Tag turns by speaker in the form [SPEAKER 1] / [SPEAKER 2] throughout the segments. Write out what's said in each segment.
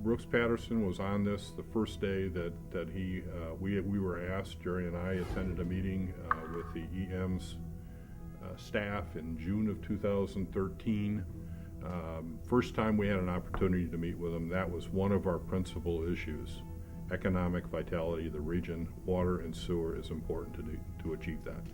[SPEAKER 1] Brooks Patterson was on this the first day that we were asked. Jerry and I attended a meeting with the EM's staff in June of 2013. First time we had an opportunity to meet with them, that was one of our principal issues. Economic vitality of the region, water and sewer is important to achieve that.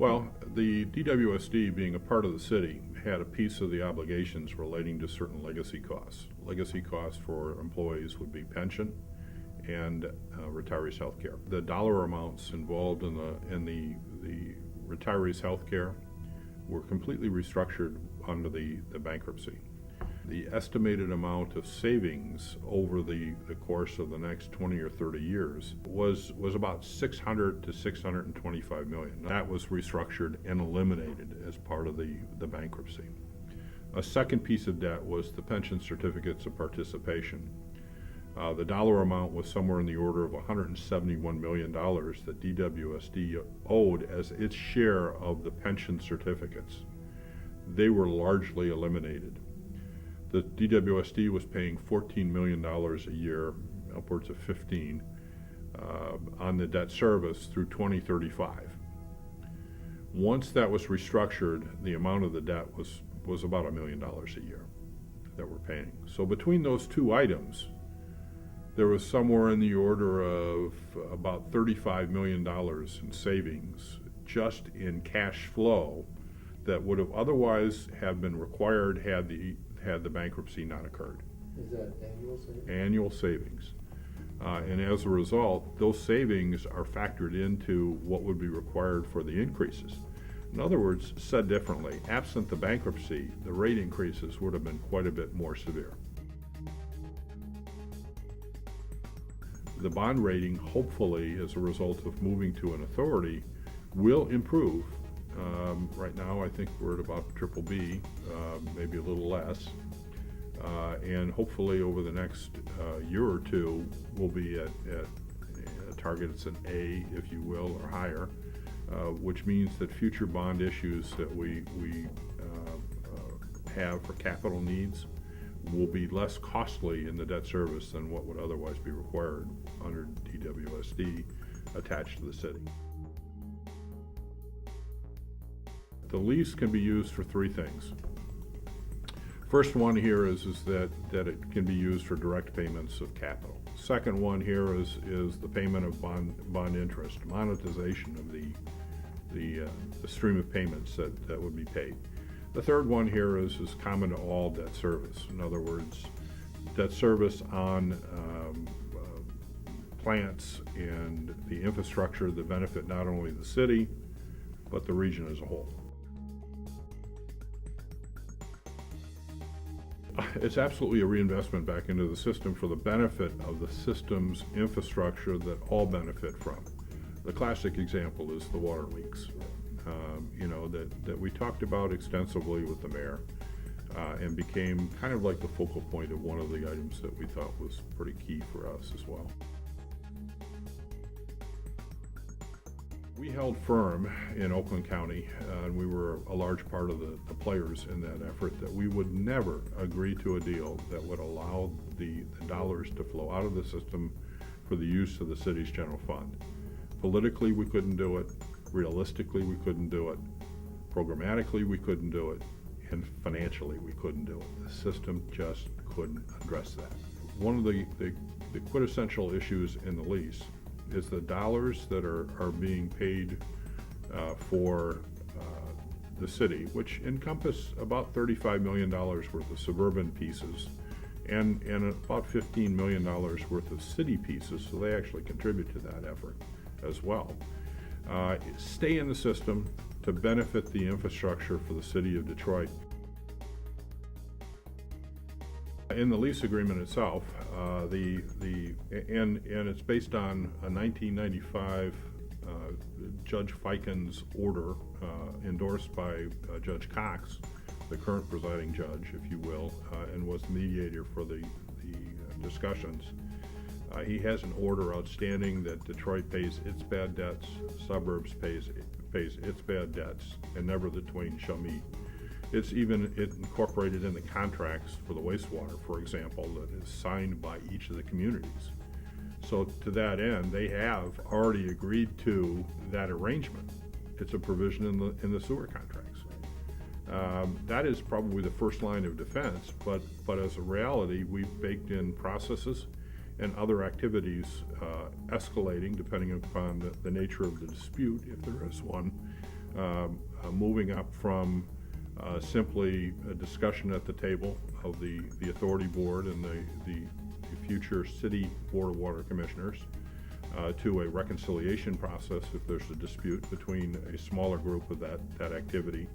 [SPEAKER 1] Well, the DWSD, being a part of the city, had a piece of the obligations relating to certain legacy costs. Legacy costs for employees would be pension and retirees' health care. The dollar amounts involved in the retirees' health care were completely restructured under the bankruptcy. The estimated amount of savings over the course of the next 20 or 30 years was about $600 to $625 million. That was restructured and eliminated as part of the bankruptcy. A second piece of debt was the pension certificates of participation. The dollar amount was somewhere in the order of $171 million that DWSD owed as its share of the pension certificates. They were largely eliminated. The DWSD was paying $14 million a year, upwards of 15, on the debt service through 2035. Once that was restructured, the amount of the debt was about $1 million a year that we're paying. So between those two items, there was somewhere in the order of about $35 million in savings just in cash flow that would have otherwise have been required had the bankruptcy not occurred.
[SPEAKER 2] Is that annual savings?
[SPEAKER 1] Annual savings. And as a result, those savings are factored into what would be required for the increases. In other words, said differently, absent the bankruptcy, the rate increases would have been quite a bit more severe. The bond rating, hopefully, as a result of moving to an authority, will improve. Right now, I think we're at about BBB, maybe a little less. And hopefully over the next year or two, we'll be at a target that's an A, if you will, or higher, which means that future bond issues that we have for capital needs will be less costly in the debt service than what would otherwise be required under DWSD attached to the city. The lease can be used for three things. First one here is that it can be used for direct payments of capital. Second one here is the payment of bond interest, monetization of the stream of payments that would be paid. The third one here is common to all debt service. In other words, debt service on plants and the infrastructure that benefit not only the city, but the region as a whole. It's absolutely a reinvestment back into the system for the benefit of the system's infrastructure that all benefit from. The classic example is the water leaks, that we talked about extensively with the mayor and became kind of like the focal point of one of the items that we thought was pretty key for us as well. We held firm in Oakland County, and we were a large part of the players in that effort, that we would never agree to a deal that would allow the dollars to flow out of the system for the use of the city's general fund. Politically, we couldn't do it. Realistically, we couldn't do it. Programmatically, we couldn't do it. And financially, we couldn't do it. The system just couldn't address that. One of the quintessential issues in the lease is the dollars that are being paid for the city, which encompass about $35 million worth of suburban pieces and about $15 million worth of city pieces, so they actually contribute to that effort as well. Stay in the system to benefit the infrastructure for the city of Detroit. In the lease agreement itself, and it's based on a 1995 Judge Fiken's order endorsed by Judge Cox, the current presiding judge, if you will, and was the mediator for the discussions. He has an order outstanding that Detroit pays its bad debts, suburbs pays pays its bad debts, and never the twain shall meet. It's even incorporated in the contracts for the wastewater, for example, that is signed by each of the communities. So to that end, they have already agreed to that arrangement. It's a provision in the sewer contracts. That is probably the first line of defense, but as a reality, we've baked in processes and other activities escalating depending upon the nature of the dispute, if there is one, moving up from simply a discussion at the table of the authority board and the future city board of water commissioners to a reconciliation process if there's a dispute between a smaller group of that activity,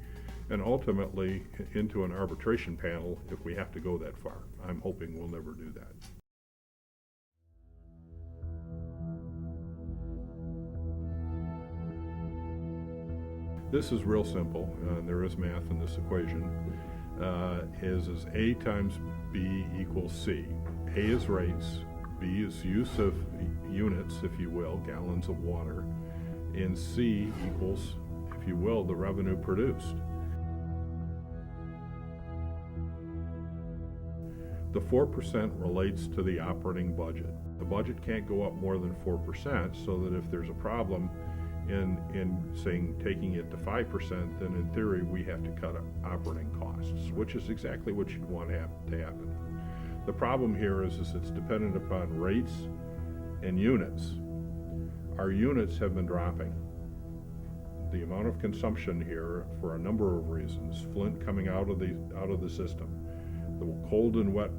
[SPEAKER 1] and ultimately into an arbitration panel if we have to go that far. I'm hoping we'll never do that. This is real simple, there is math in this equation, is A times B equals C. A is rates, B is use of units, if you will, gallons of water, and C equals, if you will, the revenue produced. The 4% relates to the operating budget. The budget can't go up more than 4%, so that if there's a problem in saying taking it to 5%, then in theory we have to cut operating costs, which is exactly what you'd want to happen. The problem here is it's dependent upon rates and units. Our units have been dropping. The amount of consumption here, for a number of reasons, Flint coming out of the system, the cold and wet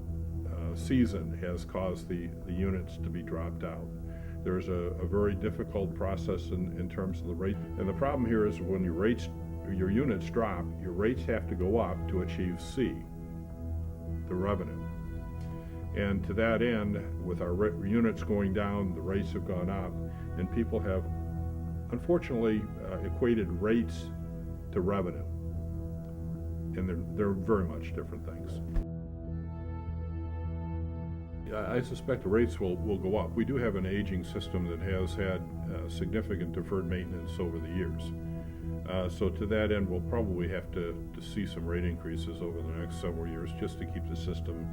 [SPEAKER 1] season has caused the units to be dropped out. There's a very difficult process in terms of the rate. And the problem here is when your units drop, your rates have to go up to achieve C, the revenue. And to that end, with our units going down, the rates have gone up, and people have, unfortunately, equated rates to revenue. And they're very much different things. I suspect the rates will go up. We do have an aging system that has had significant deferred maintenance over the years. So to that end, we'll probably have to see some rate increases over the next several years just to keep the system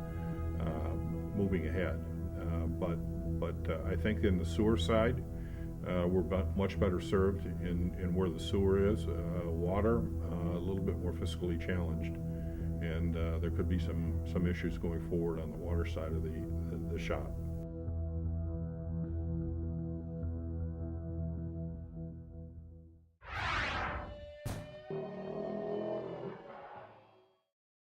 [SPEAKER 1] moving ahead. But I think in the sewer side, we're much better served in where the sewer is. Water, a little bit more fiscally challenged. And there could be some issues going forward on the water side of the shop.